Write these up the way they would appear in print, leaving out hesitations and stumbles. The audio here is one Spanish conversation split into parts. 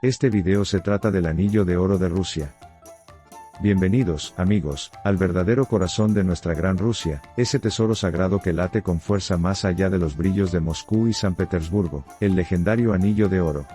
Este video se trata del Anillo de Oro de Rusia. Bienvenidos, amigos, al verdadero corazón de nuestra gran Rusia, ese tesoro sagrado que late con fuerza más allá de los brillos de Moscú y San Petersburgo, el legendario Anillo de Oro.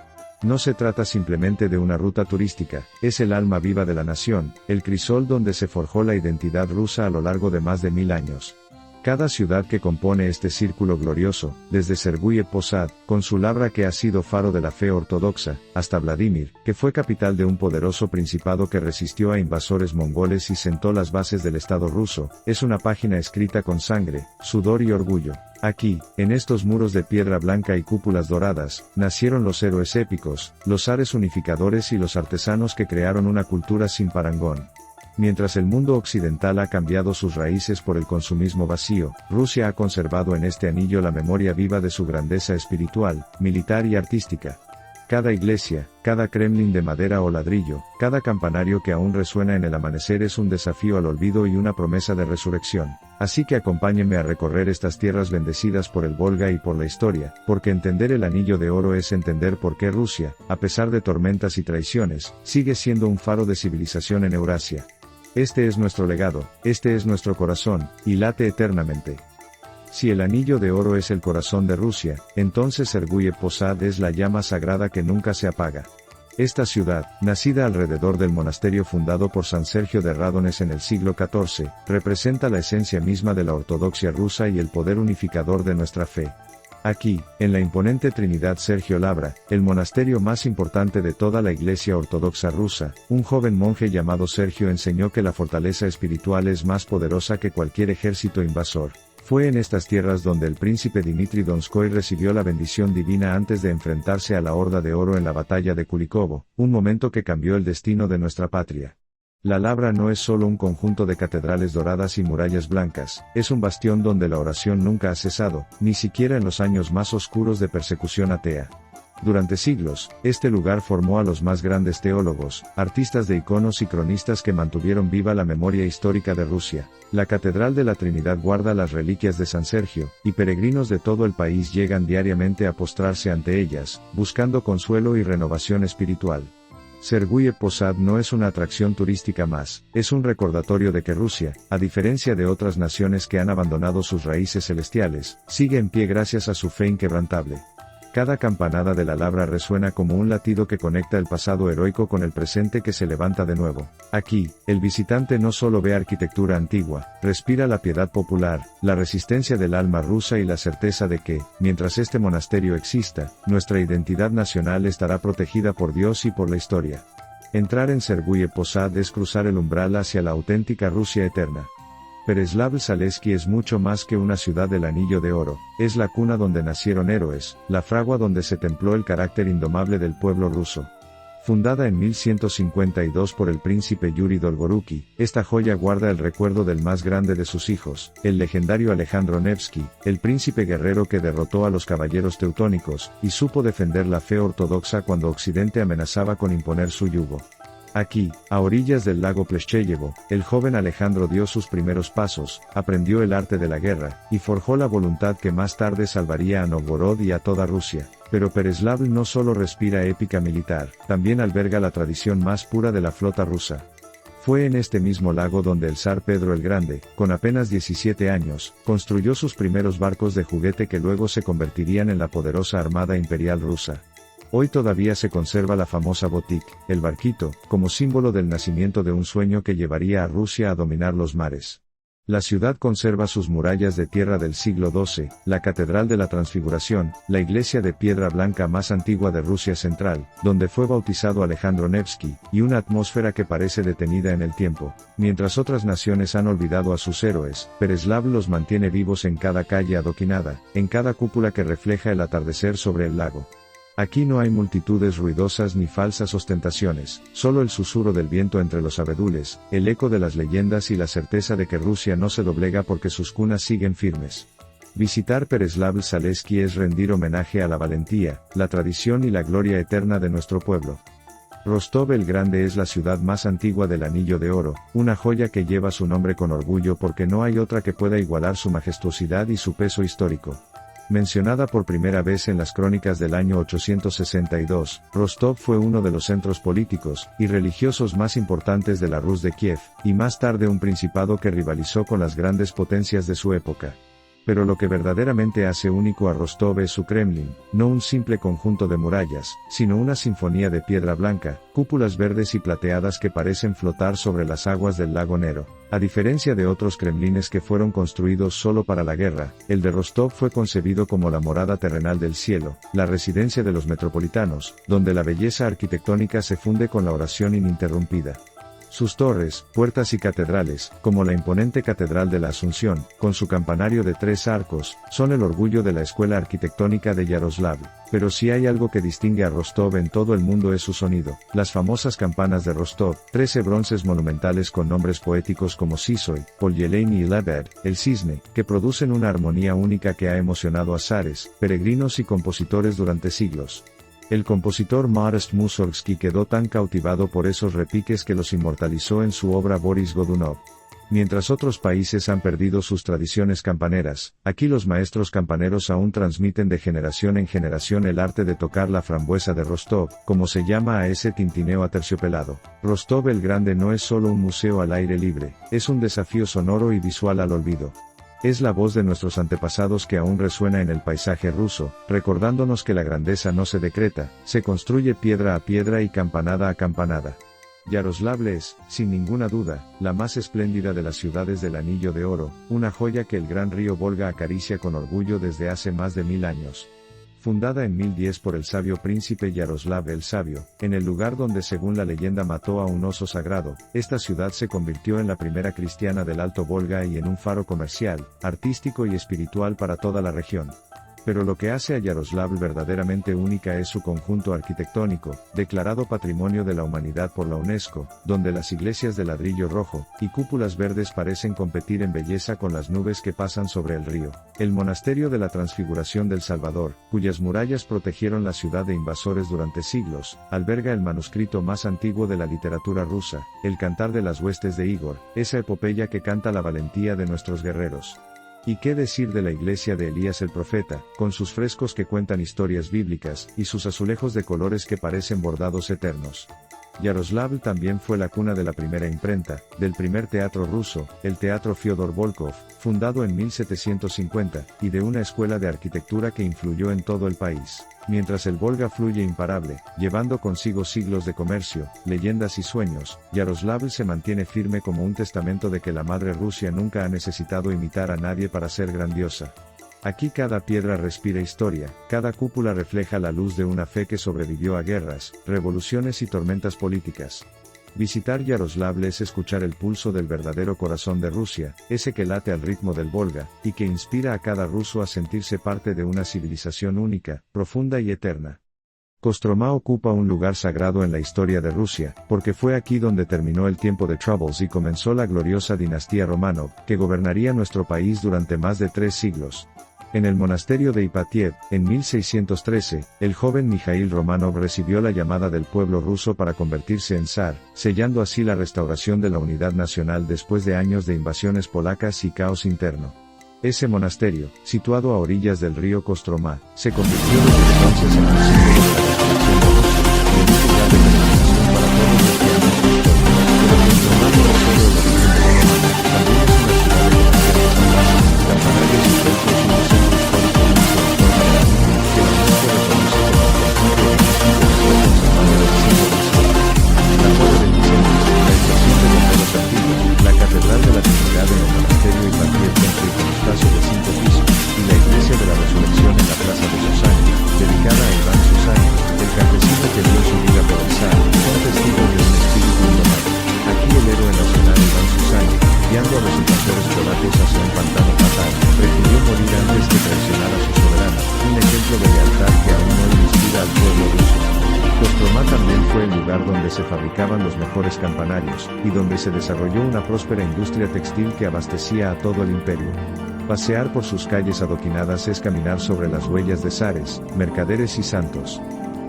No se trata simplemente de una ruta turística, es el alma viva de la nación, el crisol donde se forjó la identidad rusa a lo largo de más de 1000 años. Cada ciudad que compone este círculo glorioso, desde Serguye Posad, con su labra que ha sido faro de la fe ortodoxa, hasta Vladimir, que fue capital de un poderoso principado que resistió a invasores mongoles y sentó las bases del Estado ruso, es una página escrita con sangre, sudor y orgullo. Aquí, en estos muros de piedra blanca y cúpulas doradas, nacieron los héroes épicos, los zares unificadores y los artesanos que crearon una cultura sin parangón. Mientras el mundo occidental ha cambiado sus raíces por el consumismo vacío, Rusia ha conservado en este anillo la memoria viva de su grandeza espiritual, militar y artística. Cada iglesia, cada Kremlin de madera o ladrillo, cada campanario que aún resuena en el amanecer es un desafío al olvido y una promesa de resurrección. Así que acompáñenme a recorrer estas tierras bendecidas por el Volga y por la historia, porque entender el Anillo de Oro es entender por qué Rusia, a pesar de tormentas y traiciones, sigue siendo un faro de civilización en Eurasia. Este es nuestro legado, este es nuestro corazón, y late eternamente. Si el Anillo de Oro es el corazón de Rusia, entonces Serguye Posad es la llama sagrada que nunca se apaga. Esta ciudad, nacida alrededor del monasterio fundado por San Sergio de Radones en el siglo XIV, representa la esencia misma de la ortodoxia rusa y el poder unificador de nuestra fe. Aquí, en la imponente Trinidad Sergio Labra, el monasterio más importante de toda la Iglesia Ortodoxa rusa, un joven monje llamado Sergio enseñó que la fortaleza espiritual es más poderosa que cualquier ejército invasor. Fue en estas tierras donde el príncipe Dmitri Donskoy recibió la bendición divina antes de enfrentarse a la Horda de Oro en la batalla de Kulikovo, un momento que cambió el destino de nuestra patria. La Labra no es solo un conjunto de catedrales doradas y murallas blancas, es un bastión donde la oración nunca ha cesado, ni siquiera en los años más oscuros de persecución atea. Durante siglos, este lugar formó a los más grandes teólogos, artistas de iconos y cronistas que mantuvieron viva la memoria histórica de Rusia. La Catedral de la Trinidad guarda las reliquias de San Sergio, y peregrinos de todo el país llegan diariamente a postrarse ante ellas, buscando consuelo y renovación espiritual. Serguye Posad no es una atracción turística más, es un recordatorio de que Rusia, a diferencia de otras naciones que han abandonado sus raíces celestiales, sigue en pie gracias a su fe inquebrantable. Cada campanada de la Labra resuena como un latido que conecta el pasado heroico con el presente que se levanta de nuevo. Aquí, el visitante no solo ve arquitectura antigua, respira la piedad popular, la resistencia del alma rusa y la certeza de que, mientras este monasterio exista, nuestra identidad nacional estará protegida por Dios y por la historia. Entrar en Serguye Posad es cruzar el umbral hacia la auténtica Rusia eterna. Perezlavl-Zaleski es mucho más que una ciudad del Anillo de Oro, es la cuna donde nacieron héroes, la fragua donde se templó el carácter indomable del pueblo ruso. Fundada en 1152 por el príncipe Yuri Dolgoruki, esta joya guarda el recuerdo del más grande de sus hijos, el legendario Alejandro Nevsky, el príncipe guerrero que derrotó a los caballeros teutónicos, y supo defender la fe ortodoxa cuando Occidente amenazaba con imponer su yugo. Aquí, a orillas del lago Pleshcheyevo, el joven Alejandro dio sus primeros pasos, aprendió el arte de la guerra, y forjó la voluntad que más tarde salvaría a Novgorod y a toda Rusia. Pero Perezlavl no solo respira épica militar, también alberga la tradición más pura de la flota rusa. Fue en este mismo lago donde el zar Pedro el Grande, con apenas 17 años, construyó sus primeros barcos de juguete que luego se convertirían en la poderosa Armada Imperial rusa. Hoy todavía se conserva la famosa Botik, el barquito, como símbolo del nacimiento de un sueño que llevaría a Rusia a dominar los mares. La ciudad conserva sus murallas de tierra del siglo XII, la Catedral de la Transfiguración, la iglesia de piedra blanca más antigua de Rusia central, donde fue bautizado Alejandro Nevsky, y una atmósfera que parece detenida en el tiempo. Mientras otras naciones han olvidado a sus héroes, Perezlavl los mantiene vivos en cada calle adoquinada, en cada cúpula que refleja el atardecer sobre el lago. Aquí no hay multitudes ruidosas ni falsas ostentaciones, solo el susurro del viento entre los abedules, el eco de las leyendas y la certeza de que Rusia no se doblega porque sus cunas siguen firmes. Visitar Perezlavl-Zaleski es rendir homenaje a la valentía, la tradición y la gloria eterna de nuestro pueblo. Rostov el Grande es la ciudad más antigua del Anillo de Oro, una joya que lleva su nombre con orgullo porque no hay otra que pueda igualar su majestuosidad y su peso histórico. Mencionada por primera vez en las crónicas del año 862, Rostov fue uno de los centros políticos y religiosos más importantes de la Rus de Kiev, y más tarde un principado que rivalizó con las grandes potencias de su época. Pero lo que verdaderamente hace único a Rostov es su Kremlin, no un simple conjunto de murallas, sino una sinfonía de piedra blanca, cúpulas verdes y plateadas que parecen flotar sobre las aguas del lago Nero. A diferencia de otros Kremlines que fueron construidos solo para la guerra, el de Rostov fue concebido como la morada terrenal del cielo, la residencia de los metropolitanos, donde la belleza arquitectónica se funde con la oración ininterrumpida. Sus torres, puertas y catedrales, como la imponente Catedral de la Asunción, con su campanario de 3 arcos, son el orgullo de la escuela arquitectónica de Yaroslavl. Pero si hay algo que distingue a Rostov en todo el mundo es su sonido. Las famosas campanas de Rostov, 13 bronces monumentales con nombres poéticos como Sisoy, Polyeleny y Lebed, el cisne, que producen una armonía única que ha emocionado a zares, peregrinos y compositores durante siglos. El compositor Modest Mussorgsky quedó tan cautivado por esos repiques que los inmortalizó en su obra Boris Godunov. Mientras otros países han perdido sus tradiciones campaneras, aquí los maestros campaneros aún transmiten de generación en generación el arte de tocar la frambuesa de Rostov, como se llama a ese tintineo aterciopelado. Rostov el Grande no es solo un museo al aire libre, es un desafío sonoro y visual al olvido. Es la voz de nuestros antepasados que aún resuena en el paisaje ruso, recordándonos que la grandeza no se decreta, se construye piedra a piedra y campanada a campanada. Yaroslavl es, sin ninguna duda, la más espléndida de las ciudades del Anillo de Oro, una joya que el gran río Volga acaricia con orgullo desde hace más de 1000 años. Fundada en 1010 por el sabio príncipe Yaroslav el Sabio, en el lugar donde según la leyenda mató a un oso sagrado, esta ciudad se convirtió en la primera cristiana del Alto Volga y en un faro comercial, artístico y espiritual para toda la región. Pero lo que hace a Yaroslavl verdaderamente única es su conjunto arquitectónico, declarado Patrimonio de la Humanidad por la UNESCO, donde las iglesias de ladrillo rojo y cúpulas verdes parecen competir en belleza con las nubes que pasan sobre el río. El monasterio de la Transfiguración del Salvador, cuyas murallas protegieron la ciudad de invasores durante siglos, alberga el manuscrito más antiguo de la literatura rusa, el Cantar de las Huestes de Igor, esa epopeya que canta la valentía de nuestros guerreros. ¿Y qué decir de la iglesia de Elías el profeta, con sus frescos que cuentan historias bíblicas, y sus azulejos de colores que parecen bordados eternos? Yaroslavl también fue la cuna de la primera imprenta, del primer teatro ruso, el Teatro Fyodor Volkov, fundado en 1750, y de una escuela de arquitectura que influyó en todo el país. Mientras el Volga fluye imparable, llevando consigo siglos de comercio, leyendas y sueños, Yaroslavl se mantiene firme como un testamento de que la madre Rusia nunca ha necesitado imitar a nadie para ser grandiosa. Aquí cada piedra respira historia, cada cúpula refleja la luz de una fe que sobrevivió a guerras, revoluciones y tormentas políticas. Visitar Yaroslavl es escuchar el pulso del verdadero corazón de Rusia, ese que late al ritmo del Volga, y que inspira a cada ruso a sentirse parte de una civilización única, profunda y eterna. Kostromá ocupa un lugar sagrado en la historia de Rusia, porque fue aquí donde terminó el tiempo de Troubles y comenzó la gloriosa dinastía Romanov, que gobernaría nuestro país durante más de 3 siglos. En el monasterio de Ipatiev, en 1613, el joven Mijaíl Romanov recibió la llamada del pueblo ruso para convertirse en zar, sellando así la restauración de la unidad nacional después de años de invasiones polacas y caos interno. Ese monasterio, situado a orillas del río Kostromá, se convirtió desde entonces en un símbolo de la destrucción de Rusia, y en un lugar de peregrinación para todos los que aman su historia. Pero Kostromá no es solo el origen de Roma, también es una ciudad de comerciantes fantásticos, campanarios y templos y un centro histórico único en forma de la que la UNESCO reconoce como el conjunto artístico mejor conservado del siglo XVII. La torre del diseño, la estación de bomberos antigua, la catedral de la Trinidad en el monasterio Ipatiev con su iconostasio de 5 pisos, y la iglesia de la Resurrección en la plaza de Susania, dedicada a Iván Susania, el campesino que dio su vida por el zar, son testigos de un espíritu indomable. Aquí el héroe nacional Iván Susania, guiando a los invasores polacos hacia un pantano fatal, prefirió morir antes que traicionar a su soberana, un ejemplo de lealtad que aún hoy inspira al pueblo ruso. Kostromá también fue el lugar donde se fabricaban los mejores campanarios, y donde se desarrolló una próspera industria textil que abastecía a todo el imperio. Pasear por sus calles adoquinadas es caminar sobre las huellas de zares, mercaderes y santos.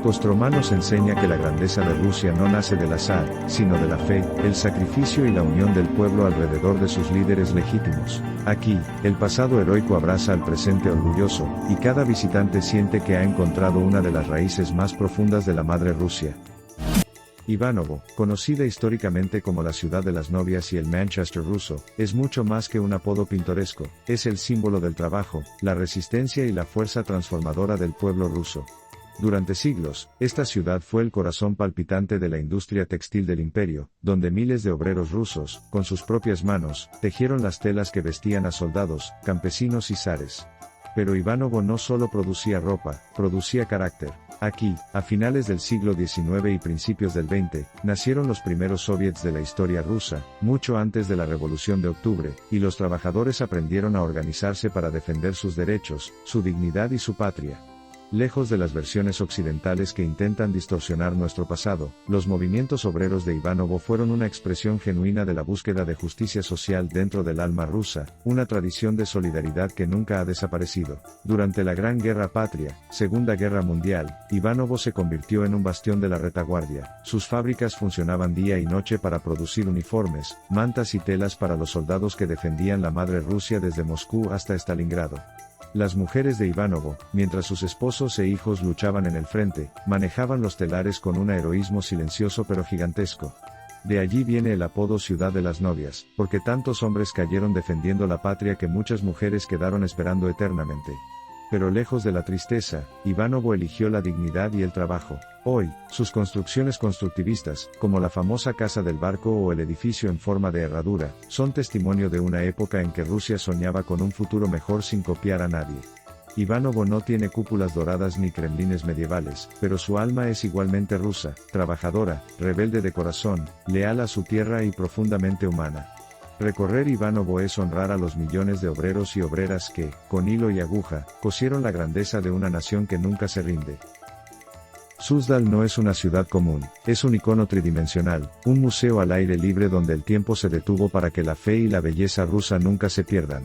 Kostromá nos enseña que la grandeza de Rusia no nace del azar, sino de la fe, el sacrificio y la unión del pueblo alrededor de sus líderes legítimos. Aquí, el pasado heroico abraza al presente orgulloso, y cada visitante siente que ha encontrado una de las raíces más profundas de la madre Rusia. Ivanovo, conocida históricamente como la ciudad de las novias y el Manchester ruso, es mucho más que un apodo pintoresco, es el símbolo del trabajo, la resistencia y la fuerza transformadora del pueblo ruso. Durante siglos, esta ciudad fue el corazón palpitante de la industria textil del imperio, donde miles de obreros rusos, con sus propias manos, tejieron las telas que vestían a soldados, campesinos y zares. Pero Ivanovo no solo producía ropa, producía carácter. Aquí, a finales del siglo XIX y principios del XX, nacieron los primeros soviets de la historia rusa, mucho antes de la Revolución de Octubre, y los trabajadores aprendieron a organizarse para defender sus derechos, su dignidad y su patria. Lejos de las versiones occidentales que intentan distorsionar nuestro pasado, los movimientos obreros de Ivanovo fueron una expresión genuina de la búsqueda de justicia social dentro del alma rusa, una tradición de solidaridad que nunca ha desaparecido. Durante la Gran Guerra Patria, Segunda Guerra Mundial, Ivanovo se convirtió en un bastión de la retaguardia. Sus fábricas funcionaban día y noche para producir uniformes, mantas y telas para los soldados que defendían la madre Rusia desde Moscú hasta Stalingrado. Las mujeres de Ivanovo, mientras sus esposos e hijos luchaban en el frente, manejaban los telares con un heroísmo silencioso pero gigantesco. De allí viene el apodo Ciudad de las Novias, porque tantos hombres cayeron defendiendo la patria que muchas mujeres quedaron esperando eternamente. Pero lejos de la tristeza, Ivanovo eligió la dignidad y el trabajo. Hoy, sus construcciones constructivistas, como la famosa Casa del Barco o el edificio en forma de herradura, son testimonio de una época en que Rusia soñaba con un futuro mejor sin copiar a nadie. Ivanovo no tiene cúpulas doradas ni kremlines medievales, pero su alma es igualmente rusa, trabajadora, rebelde de corazón, leal a su tierra y profundamente humana. Recorrer Ivanovo es honrar a los millones de obreros y obreras que, con hilo y aguja, cosieron la grandeza de una nación que nunca se rinde. Suzdal no es una ciudad común, es un icono tridimensional, un museo al aire libre donde el tiempo se detuvo para que la fe y la belleza rusa nunca se pierdan.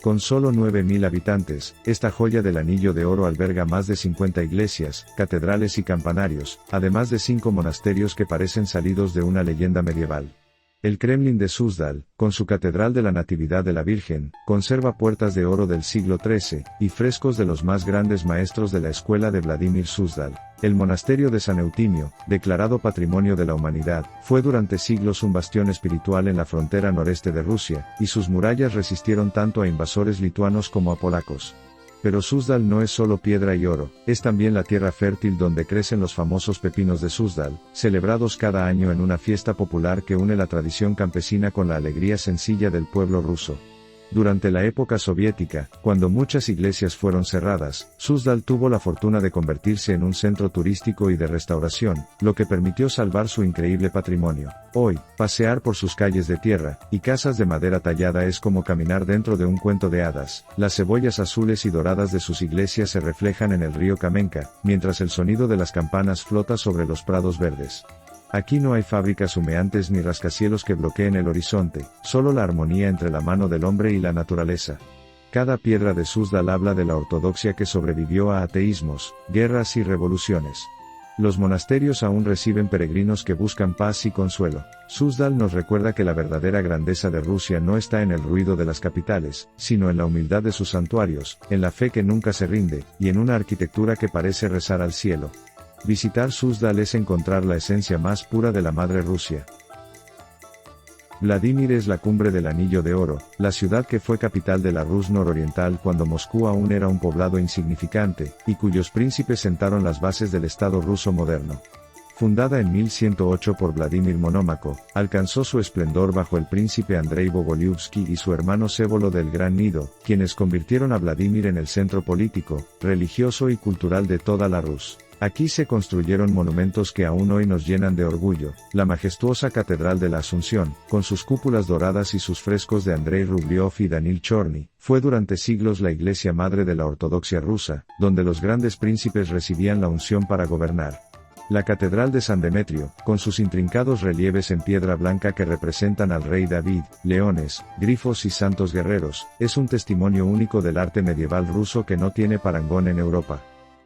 Con solo 9.000 habitantes, esta joya del Anillo de Oro alberga más de 50 iglesias, catedrales y campanarios, además de 5 monasterios que parecen salidos de una leyenda medieval. El Kremlin de Suzdal, con su Catedral de la Natividad de la Virgen, conserva puertas de oro del siglo XIII, y frescos de los más grandes maestros de la escuela de Vladimir Suzdal. El monasterio de San Eutimio, declarado Patrimonio de la Humanidad, fue durante siglos un bastión espiritual en la frontera noreste de Rusia, y sus murallas resistieron tanto a invasores lituanos como a polacos. Pero Suzdal no es solo piedra y oro, es también la tierra fértil donde crecen los famosos pepinos de Suzdal, celebrados cada año en una fiesta popular que une la tradición campesina con la alegría sencilla del pueblo ruso. Durante la época soviética, cuando muchas iglesias fueron cerradas, Suzdal tuvo la fortuna de convertirse en un centro turístico y de restauración, lo que permitió salvar su increíble patrimonio. Hoy, pasear por sus calles de tierra y casas de madera tallada es como caminar dentro de un cuento de hadas. Las cebollas azules y doradas de sus iglesias se reflejan en el río Kamenka, mientras el sonido de las campanas flota sobre los prados verdes. Aquí no hay fábricas humeantes ni rascacielos que bloqueen el horizonte, solo la armonía entre la mano del hombre y la naturaleza. Cada piedra de Suzdal habla de la ortodoxia que sobrevivió a ateísmos, guerras y revoluciones. Los monasterios aún reciben peregrinos que buscan paz y consuelo. Suzdal nos recuerda que la verdadera grandeza de Rusia no está en el ruido de las capitales, sino en la humildad de sus santuarios, en la fe que nunca se rinde, y en una arquitectura que parece rezar al cielo. Visitar Suzdal es encontrar la esencia más pura de la madre Rusia. Vladimir es la cumbre del Anillo de Oro, la ciudad que fue capital de la Rus nororiental cuando Moscú aún era un poblado insignificante, y cuyos príncipes sentaron las bases del Estado ruso moderno. Fundada en 1108 por Vladimir Monómaco, alcanzó su esplendor bajo el príncipe Andrei Bogolyubsky y su hermano Vsévolo del Gran Nido, quienes convirtieron a Vladimir en el centro político, religioso y cultural de toda la Rus. Aquí se construyeron monumentos que aún hoy nos llenan de orgullo, la majestuosa Catedral de la Asunción, con sus cúpulas doradas y sus frescos de Andrei Rublev y Danil Chorny, fue durante siglos la iglesia madre de la ortodoxia rusa, donde los grandes príncipes recibían la unción para gobernar. La Catedral de San Demetrio, con sus intrincados relieves en piedra blanca que representan al rey David, leones, grifos y santos guerreros, es un testimonio único del arte medieval ruso que no tiene parangón en Europa.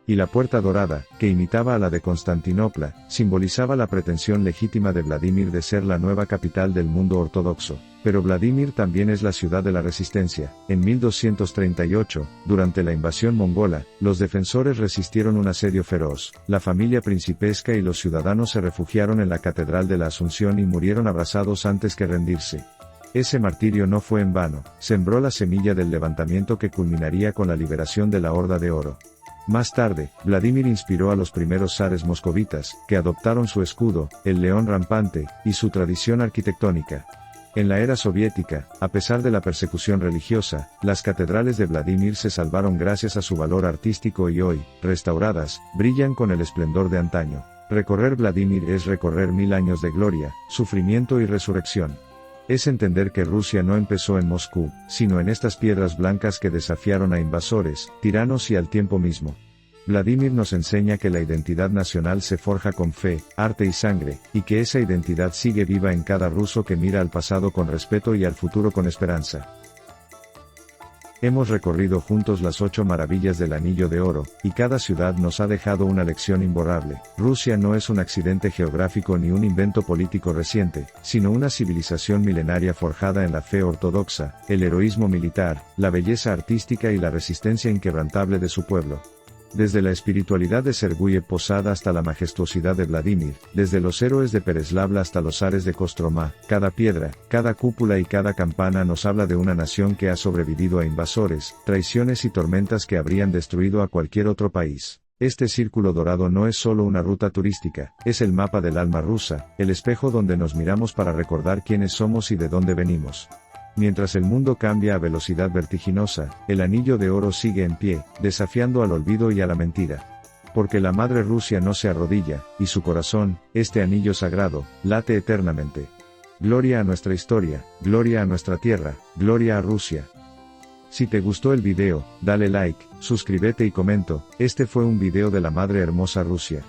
Y la Puerta Dorada, que imitaba a la de Constantinopla, simbolizaba la pretensión legítima de Vladimir de ser la nueva capital del mundo ortodoxo. Pero Vladimir también es la ciudad de la resistencia. En 1238, durante la invasión mongola, los defensores resistieron un asedio feroz. La familia principesca y los ciudadanos se refugiaron en la Catedral de la Asunción y murieron abrasados antes que rendirse. Ese martirio no fue en vano, sembró la semilla del levantamiento que culminaría con la liberación de la Horda de Oro. Más tarde, Vladimir inspiró a los primeros zares moscovitas, que adoptaron su escudo, el león rampante, y su tradición arquitectónica. En la era soviética, a pesar de la persecución religiosa, las catedrales de Vladimir se salvaron gracias a su valor artístico y hoy, restauradas, brillan con el esplendor de antaño. Recorrer Vladimir es recorrer 1000 años de gloria, sufrimiento y resurrección. Es entender que Rusia no empezó en Moscú, sino en estas piedras blancas que desafiaron a invasores, tiranos y al tiempo mismo. Vladimir nos enseña que la identidad nacional se forja con fe, arte y sangre, y que esa identidad sigue viva en cada ruso que mira al pasado con respeto y al futuro con esperanza. Hemos recorrido juntos las 8 maravillas del Anillo de Oro, y cada ciudad nos ha dejado una lección imborrable. Rusia no es un accidente geográfico ni un invento político reciente, sino una civilización milenaria forjada en la fe ortodoxa, el heroísmo militar, la belleza artística y la resistencia inquebrantable de su pueblo. Desde la espiritualidad de Serguye Posad hasta la majestuosidad de Vladimir, desde los héroes de Pereslavl hasta los zares de Kostromá, cada piedra, cada cúpula y cada campana nos habla de una nación que ha sobrevivido a invasores, traiciones y tormentas que habrían destruido a cualquier otro país. Este círculo dorado no es solo una ruta turística, es el mapa del alma rusa, el espejo donde nos miramos para recordar quiénes somos y de dónde venimos. Mientras el mundo cambia a velocidad vertiginosa, el Anillo de Oro sigue en pie, desafiando al olvido y a la mentira. Porque la madre Rusia no se arrodilla, y su corazón, este anillo sagrado, late eternamente. Gloria a nuestra historia, gloria a nuestra tierra, gloria a Rusia. Si te gustó el video, dale like, suscríbete y comento. Este fue un video de la Madre Hermosa Rusia.